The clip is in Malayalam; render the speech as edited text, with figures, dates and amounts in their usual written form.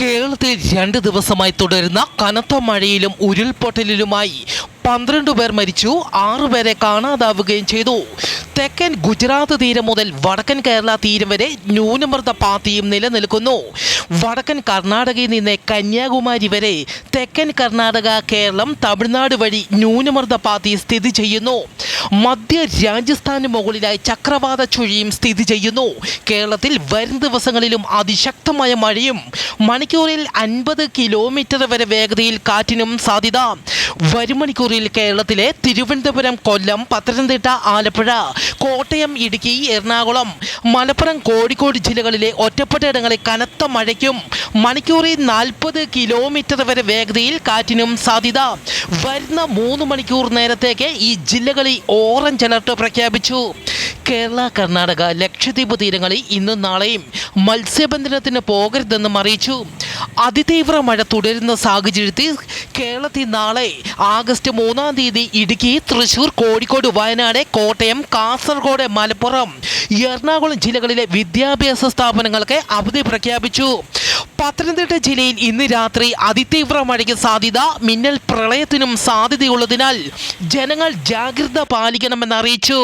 കേരളത്തിൽ 2 ദിവസമായി തുടരുന്ന കനത്ത മഴയിലും ഉരുൾപൊട്ടലിലുമായി 12 പേർ മരിച്ചു, 6 പേരെ കാണാതാവുകയും ചെയ്തു. തെക്കൻ ഗുജറാത്ത് തീരം മുതൽ വടക്കൻ കേരള തീരം വരെ ന്യൂനമർദ്ദ പാത്തിയും നിലനിൽക്കുന്നു. വടക്കൻ കർണാടകയിൽ നിന്ന് കന്യാകുമാരി വരെ തെക്കൻ കർണാടക, കേരളം, തമിഴ്നാട് വഴി ന്യൂനമർദ്ദ പാത്തി സ്ഥിതി ചെയ്യുന്നു. മധ്യ രാജസ്ഥാന് മുകളിലായി ചക്രവാത ചുഴിയും സ്ഥിതി ചെയ്യുന്നു. കേരളത്തിൽ വരും ദിവസങ്ങളിലും അതിശക്തമായ മഴയും മണിക്കൂറിൽ 50 കിലോമീറ്റർ വരെ വേഗതയിൽ കാറ്റിനും സാധ്യത. വരും മണിക്കൂറിൽ കേരളത്തിലെ തിരുവനന്തപുരം, കൊല്ലം, പത്തനംതിട്ട, ആലപ്പുഴ, കോട്ടയം, ഇടുക്കി, എറണാകുളം, മലപ്പുറം, കോഴിക്കോട് ജില്ലകളിലെ ഒറ്റപ്പെട്ട ഇടങ്ങളിൽ കനത്ത മഴയ്ക്കും മണിക്കൂറിൽ 40 കിലോമീറ്റർ വരെ വേഗതയിൽ കാറ്റിനും സാധ്യത. വരുന്ന 3 മണിക്കൂർ നേരത്തേക്ക് ഈ ജില്ലകളിൽ ഓറഞ്ച് അലർട്ട് പ്രഖ്യാപിച്ചു. കേരള, കർണാടക, ലക്ഷദ്വീപ് തീരങ്ങളിൽ ഇന്നും നാളെയും മത്സ്യബന്ധനത്തിന് പോകരുതെന്നും അറിയിച്ചു. അതിതീവ്ര മഴ തുടരുന്ന സാഹചര്യത്തിൽ കേരളത്തിൽ നാളെ ആഗസ്റ്റ് 3-ാം തീയതി ഇടുക്കി, തൃശൂർ, കോഴിക്കോട്, വയനാട്, കോട്ടയം, കാസർഗോഡ്, മലപ്പുറം, എറണാകുളം ജില്ലകളിലെ വിദ്യാഭ്യാസ സ്ഥാപനങ്ങൾക്ക് അവധി പ്രഖ്യാപിച്ചു. പത്തനംതിട്ട ജില്ലയിൽ ഇന്ന് രാത്രി അതിതീവ്ര മഴയ്ക്ക് സാധ്യത. മിന്നൽ പ്രളയത്തിനും സാധ്യതയുള്ളതിനാൽ ജനങ്ങൾ ജാഗ്രത പാലിക്കണമെന്ന് അറിയിച്ചു.